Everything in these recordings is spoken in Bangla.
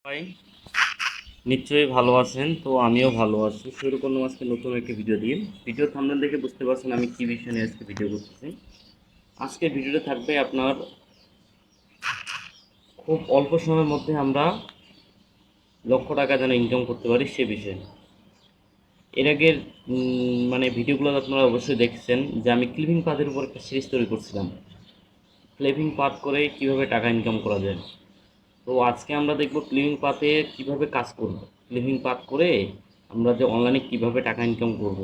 ভাই নিশ্চয়ই ভালো আছেন। তো আমিও ভালো আছি। শুরু করলাম আজকে নতুন একটি ভিডিও দিয়ে। ভিডিও থাম্বনেল দেখে বুঝতে পারছেন আমি কী বিষয় নিয়ে আজকে ভিডিও করতেছি। আজকে ভিডিওটা থাকবে আপনার খুব অল্প সময়ের মধ্যে আমরা লক্ষ টাকা যেন ইনকাম করতে পারি সে বিষয়ে। এর আগের মানে ভিডিওগুলো আপনারা অবশ্যই দেখছেন যে আমি ক্লিপিং পাথের উপর একটা সিরিজ তৈরি করছিলাম, ক্লিপিং পাথ করে কিভাবে টাকা ইনকাম করা যায়। তো আজকে আমরা দেখব ক্লিপিং পাথে কিভাবে কাজ করব, ক্লিপিং পাথ করে আমরা যে অনলাইনে কিভাবে টাকা ইনকাম করব,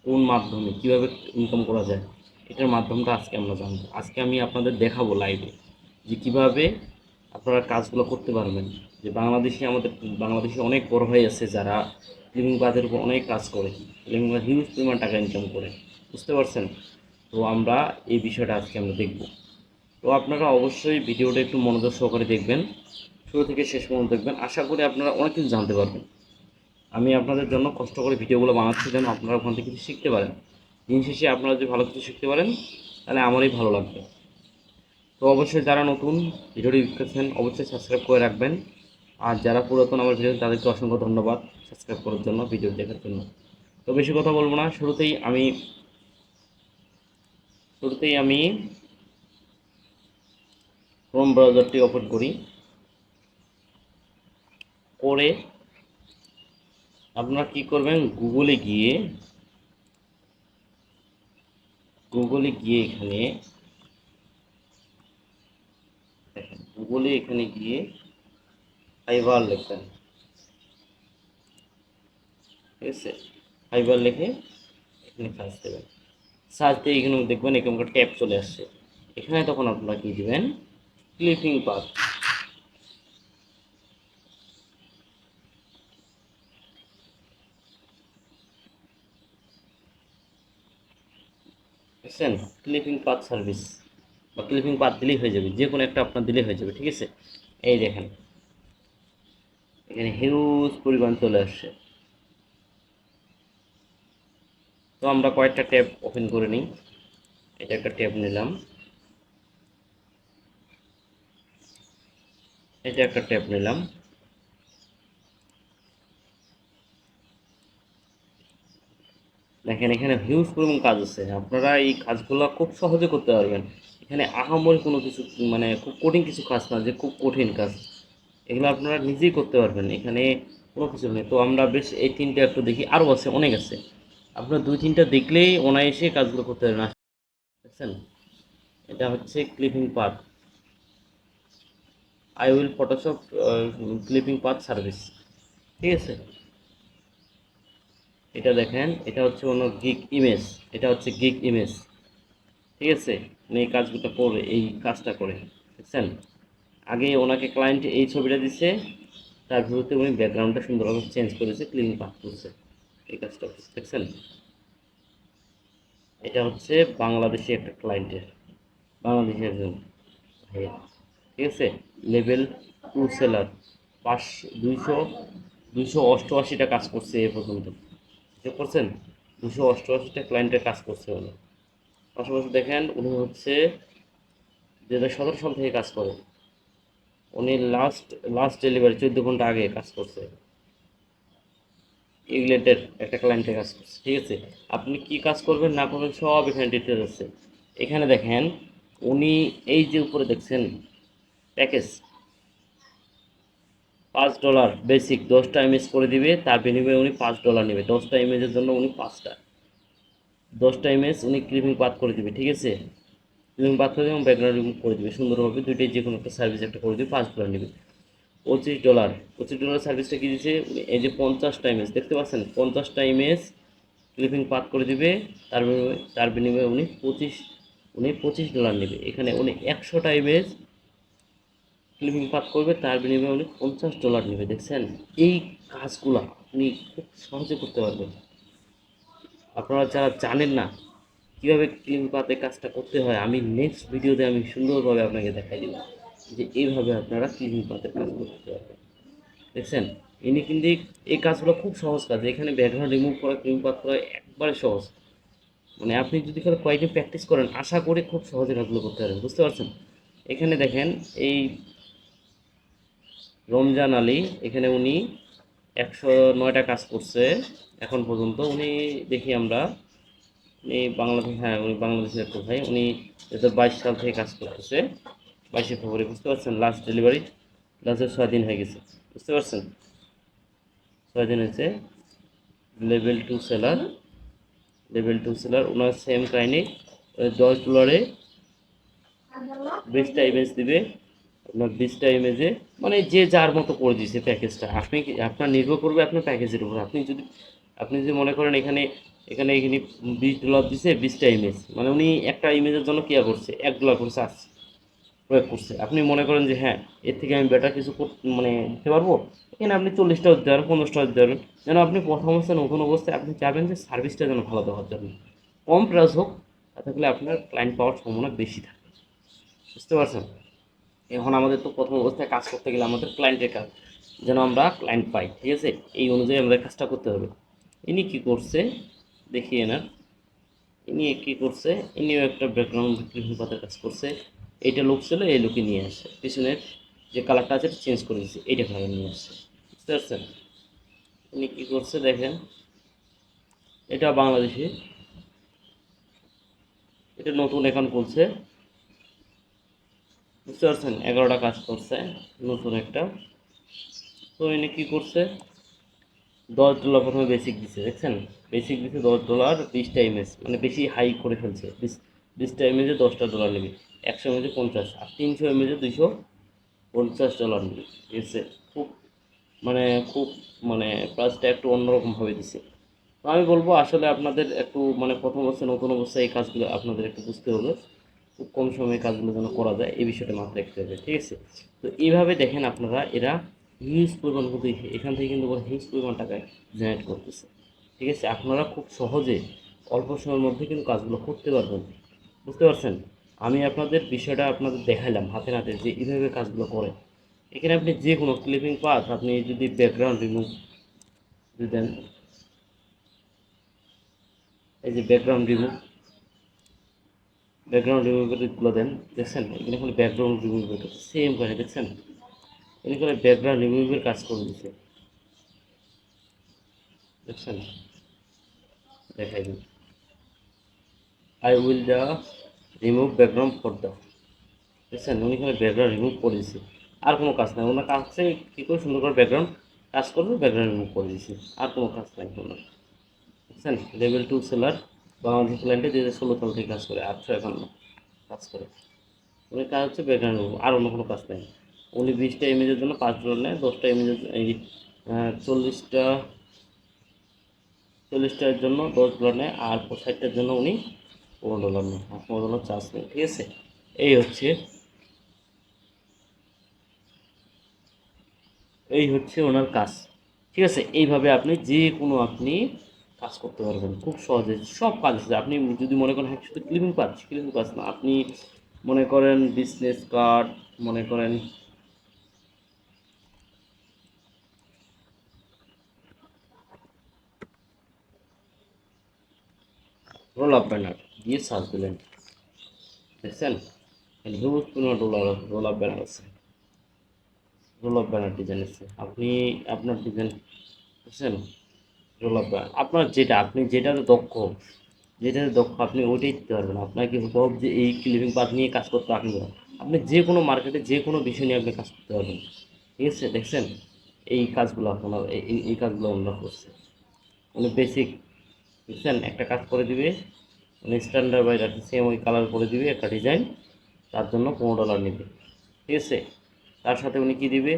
কোন মাধ্যমে কিভাবে ইনকাম করা যায়, এটার মাধ্যমটা আজকে আমরা জানবো। আজকে আমি আপনাদের দেখাবো লাইভে যে কিভাবে আপনারা কাজগুলো করতে পারবেন। যে বাংলাদেশে অনেক বড় ভাই আছে যারা ক্লিপিং পাথের উপর অনেক কাজ করে, ক্লিপিং পাথ হিউজ পরিমাণ টাকা ইনকাম করে, বুঝতে পারছেন। তো আমরা এই বিষয়টা আজকে আমরা দেখব। তো আপনারা অবশ্যই ভিডিওটা একটু মনোযোগ সহকারে দেখবেন, শুরু থেকে শেষ পর্যন্ত দেখবেন। আশা করি আপনারা অনেক কিছু জানতে পারবেন। আমি আপনাদের জন্য কষ্ট করে ভিডিওগুলো বানাচ্ছি যেন আপনারা ওখান থেকে কিছু শিখতে পারেন। দিন শেষে আপনারা যদি ভালো কিছু শিখতে পারেন তাহলে আমারই ভালো লাগবে। তো অবশ্যই যারা নতুন ভিডিওটি দেখতেছেন অবশ্যই সাবস্ক্রাইব করে রাখবেন। আর যারা পুরাতন আমার ভিডিও তাদেরকে অসংখ্য ধন্যবাদ সাবস্ক্রাইব করার জন্য, ভিডিও দেখার জন্য। তো বেশি কথা বলবো না, শুরুতেই আমি ক্রোম ব্রাউজারটি ওপেন করি। করে আপনারা কি করবেন, গুগলে গিয়ে এখানে গিয়ে ফাইবার লিখবেন, ঠিক আছে। ফাইবার লিখে এখানে সার্চ দেবেন। সার্চ দিয়ে এখানে দেখবেন এখানকার ট্যাব চলে আসছে। এখানে তখন আপনারা কি দিবেন, ক্লিপিং পাথ। বুঝছেন, ক্লিপিং পাথ সার্ভিস বা ক্লিপিং পাথ দিলেই হয়ে যাবে, যে কোনো একটা আপনার দিলেই হয়ে যাবে, ঠিক আছে। এই দেখেন এখানে হিউজ পরিমাণ চলে আসছে। তো আমরা কয়েকটা ট্যাব ওপেন করে নিই। এটা একটা ট্যাব নিলাম, এটা একটা ট্যাব নিলাম। দেখেন এখানে হিউজ পরিমাণ কাজ আছে, আপনারা এই কাজগুলো খুব সহজে করতে পারবেন। এখানে আহামরি কোনো কিছু মানে খুব কঠিন কিছু কাজ না যে খুব কঠিন কাজ, এগুলো আপনারা নিজেই করতে পারবেন, এখানে কোনো কিছু নেই। তো আমরা বেশ এই তিনটা একটু দেখি, আরও আছে, অনেক আছে। আপনার দুই তিনটা দেখলেই অনায়াসে কাজগুলো করতে পারবেন। দেখছেন, এটা হচ্ছে clipping path, I will Photoshop clipping path service, ঠিক আছে। এটা দেখেন, এটা হচ্ছে কোনো গিগ ইমেজ, ঠিক আছে। এই কাজগুলো করে, এই কাজটা করে, দেখছেন। আগে ওনাকে ক্লায়েন্ট এই ছবিটা দিচ্ছে, তার ভিতরে উনি ব্যাকগ্রাউন্ডটা সুন্দরভাবে চেঞ্জ করেছে, ক্লিন পাথ করছে, এই কাজটা করছে, দেখছেন। এটা হচ্ছে বাংলাদেশি একটা ক্লায়েন্টের, বাংলাদেশি একজন ভাইয়া, ঠিক আছে। লেভেল 2 সেলার, 200 288টা কাজ করছে এ পর্যন্ত, বুঝতে পারছেন। 288টা ক্লায়েন্টের কাজ করছে উনি। পাশাপাশি দেখেন উনি হচ্ছে 2017 সাল থেকে কাজ করে। উনি লাস্ট লাস্ট ডেলিভারি 14 ঘন্টা আগে কাজ করছে, ইংল্যান্ডের একটা ক্লায়েন্টের কাজ করছে, ঠিক আছে। আপনি কি কাজ করবেন না করবেন সব এখানে ডিটেলস আছে। এখানে দেখেন উনি এই যে উপরে দেখছেন প্যাকেজ, $5 বেসিক 10টা ইমেজ করে দিবে, তার বিনিময়ে উনি $5 নেবে। 10টা ইমেজের জন্য উনি 5টা, 10টা ইমেজ উনি ক্লিপিং পাথ করে দিবে, ঠিক আছে। ক্লিপিং পাথ করে এবং ব্যাকগ্রাউন্ড রিমুভ করে দিবে সুন্দরভাবে, দুইটাই যে কোনো একটা সার্ভিস একটা করে দিবে, $5 নেবে। $25 সার্ভিসটা কি দিচ্ছে, এই যে 50টা ইমেজ দেখতে পাচ্ছেন, 50টা ইমেজ ক্লিপিং পাথ করে দিবে, তার বিনিময়ে উনি $25 নেবে। এখানে উনি 100টা ইমেজ ক্লিপিং পাথ করবে, তার বিনিময়ে উনি $50 নেবে, দেখছেন। এই কাজগুলো আপনি খুব সহজে করতে পারবেন। আপনারা যারা জানেন না কীভাবে ক্লিপিং পাথে কাজটা করতে হয়, আমি নেক্সট ভিডিওতে আমি সুন্দরভাবে আপনাকে দেখাই দেব যে এইভাবে আপনারা ক্লিপিং পাথের কাজ করতে পারবেন, দেখছেন। ইনি কিন্তু এই কাজগুলো খুব সহজ কাজ, এখানে ব্যাকগ্রাউন্ড রিমুভ করা, ক্লিপিং পাথ করা একবারে সহজ। মানে আপনি যদি কয়েকদিন প্র্যাকটিস করেন আশা করি খুব সহজে কাজগুলো করতে পারবেন, বুঝতে পারছেন। এখানে দেখেন এই রমজান আলী, এখানে উনি 109টা কাজ করছে এখন পর্যন্ত। উনি দেখি আমরা, উনি বাংলাদেশ, হ্যাঁ উনি বাংলাদেশের একটা ভাই। উনি 2022 সাল থেকে কাজ করতেছে। 22শে ফেব্রুয়ারি, বুঝতে পারছেন, লাস্ট ডেলিভারি, লাস্টের 6 দিন হয়ে গেছে, বুঝতে পারছেন, 6 দিন হয়েছে। লেভেল 2 সেলার ওনার সেম কাহিনি। $10 20টা ইমেজ দিবে, আপনার 20টা ইমেজে, মানে যে যার মতো করে দিয়েছে প্যাকেজটা। আপনি আপনার নির্ভর করবে আপনার প্যাকেজের উপর। আপনি যদি মনে করেন এখানে এখানে এখানে $20 দিছে 20টা ইমেজ, মানে উনি একটা ইমেজের জন্য কেয়া করছে $1 করে চার্জ প্রয়োগ করছে। আপনি মনে করেন যে হ্যাঁ এর থেকে আমি বেটার কিছু মানে দিতে পারবো, এখানে আপনি 40টাও দিতে পারবেন, 50টাও দিতে পারবেন। যেন আপনি প্রথম অবস্থায়, নতুন অবস্থায় আপনি চাইবেন যে সার্ভিসটা যেন ভালো দেওয়ার জন্য, কম প্রাইস হোক, তাতে করে আপনার ক্লায়েন্ট পাওয়ার সম্ভাবনা বেশি থাকে, বুঝতে পারছেন। এখন আমাদের তো প্রথম অবস্থায় কাজ করতে গেলে আমাদের ক্লায়েন্টের কাজ, যেন আমরা ক্লায়েন্ট পাই, ঠিক আছে, এই অনুযায়ী আমাদের কাজটা করতে হবে। ইনি কি করছে দেখিয়ে না, ইনি কী করছে, ইনিও একটা ব্যাকগ্রাউন্ড পাতার কাজ করছে। এইটা লুক ছিল, এই লুকে নিয়ে আসছে, পিছনের যে কালারটা আছে চেঞ্জ করে দিচ্ছে, এইটা কালার নিয়ে আসছে, বুঝতে পারছেন। ইনি কী করছে দেখেন, এটা বাংলাদেশি, এটা নতুন অ্যাকাউন্ট খুলছে, বুঝতে পারছেন, 11টা কাজ করছে, নতুন একটা। তো ইনি কী করছে, $10 প্রথমে বেসিক দিচ্ছে, দেখছেন, বেসিক দিচ্ছে $10, 20টা ইমেজ, মানে বেশি হাই করে ফেলছে। 20টা ইমেজে $10 নেবে, 100 ইমেজে 50, আর 300 ইমেজে $250 নেবে, ঠিক আছে। খুব মানে খুব মানে প্রাইসটা একটু অন্যরকমভাবে দিচ্ছে। তো আমি বলবো আসলে আপনাদের একটু মানে প্রথম অবস্থায়, নতুন অবস্থায় এই কাজগুলো আপনাদের একটু বুঝতে হবে, খুব কম সময়ে কাজগুলো যেন করা যায় এই বিষয়টা মাথায় রাখতে হবে, ঠিক আছে। তো এইভাবে দেখেন আপনারা, এরা হিউজ পরিমাণ কিন্তু এখান থেকে কিন্তু হিউজ পরিমাণ টাকায় জেনারেট করতেছে, ঠিক আছে। আপনারা খুব সহজে অল্প সময়ের মধ্যে কিন্তু কাজগুলো করতে পারবেন, বুঝতে পারছেন। আমি আপনাদের বিষয়টা আপনাদের দেখাইলাম হাতে নাতে যে এইভাবে কাজগুলো করে। এখানে আপনি যে কোনো ক্লিপিং পাথ, আপনি যদি ব্যাকগ্রাউন্ড রিমুভ যদি দেন, এই যে ব্যাকগ্রাউন্ড রিমুভেরগুলো দেন, দেখছেন এখানে কোনো ব্যাকগ্রাউন্ড রিমুভের কাজ সেম করে, দেখছেন এখানে করে ব্যাকগ্রাউন্ড রিমুভের কাজ করে দিচ্ছে, দেখছেন, দেখাই দিন, I will the remove background for the, দেখছেন উনি এখানে ব্যাকগ্রাউন্ড রিমুভ করে দিচ্ছে। আর কোনো কাজ নাই, ওনার কাজ হচ্ছে কী করে সুন্দর করে ব্যাকগ্রাউন্ড কাজ করবে, ব্যাকগ্রাউন্ড রিমুভ করে দিচ্ছে, আর কোনো কাজ নাই ওনার, বুঝছেন। লেভেল 2 সেলার, বাংলাদেশ ক্লায়েন্টে 2016 সাল থেকে কাজ করে, 851 কাজ করে। উনি কাজ হচ্ছে ব্যাকগ্রাউন্ড রিমুভ, আর অন্য কোনো কাজ নেই। উনি 20টা ইমেজের জন্য $5 নেয়, 10টা ইমেজের এই 40টা 40টার জন্য $10 নেয়, আর 60টার জন্য উনি $15 নেয়, আর $15 চার্জ নেয়, ঠিক আছে। এই হচ্ছে এই হচ্ছে ওনার কাজ, ঠিক আছে। এইভাবে আপনি যে কোনো কাজ করতে পারবেন খুব সহজে, সব কাজ আছে। আপনি যদি মনে করেন হ্যাঁ শুধু ক্লিপিং কাজ না, আপনি মনে করেন বিজনেস কার্ড, মনে করেন রোল আপ ব্যানার দিয়ে সার্চ দিলেন, দেখছেন হিউজ পরিমাণ রোল আপ ব্যানার আছে, রোল আপ ব্যানার ডিজাইন আছে। আপনি আপনার ডিজাইন, বুঝছেন, রোল আপ ব্যানার আপনার যেটা, আপনি যেটাতে দক্ষ আপনি ওইটাই দিতে পারবেন। আপনাকে সব যে এই ক্লিপিং পাথ নিয়ে কাজ করতে আপনি না, আপনি যে কোনো মার্কেটে যে কোনো বিষয় নিয়ে আপনি কাজ করতে পারবেন, ঠিক আছে। দেখছেন এই কাজগুলো আপনার, এই কাজগুলো আমরা করছি, উনি বেসিক, বুঝছেন, একটা কাজ করে দিবে, উনি স্ট্যান্ডার্ড বাই রাখছে, সেম ওই কালার করে দিবে একটা ডিজাইন, তার জন্য $15 নেবে, ঠিক আছে। তার সাথে উনি কী দিবে,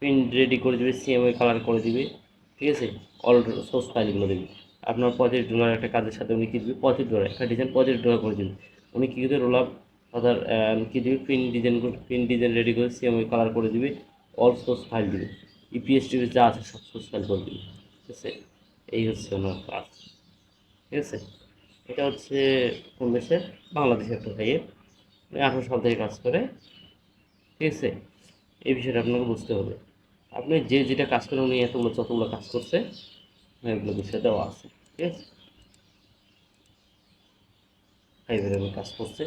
প্রিন্ট রেডি করে দিবে, সেম ওই কালার করে দিবে, ঠিক আছে। অল সোর্স ফাইলগুলো দেবে। আপনার $35 একটা কাজের সাথে উনি কী দিবে, $35 একটা ডিজাইন $35 করে দিবে। উনি কী দিবে, রোল আপ অর্থাৎ কী দিবে, প্রিন্ট ডিজাইন রেডি করে সেম ওই কালার করে দিবে, অল সোর্স ফাইল দিবে, ইপিএস টিপিএস যা আছে সব সোর্স ফাইল করে দিবে, ঠিক আছে। এই হচ্ছে ওনার কাজ, ঠিক আছে। এটা হচ্ছে কোন দেশের, বাংলাদেশের একটা ভাইয়ের, উনি 18 সাল থেকে কাজ করে, ঠিক আছে। এই বিষয়টা আপনাকে বুঝতে হবে। আপনি যে যেটা কাজ করেন, উনি যতগুলো কাজ করছে এগুলো বিষয় দেওয়া আছে, ঠিক আছে, এইভাবে কাজ করছে।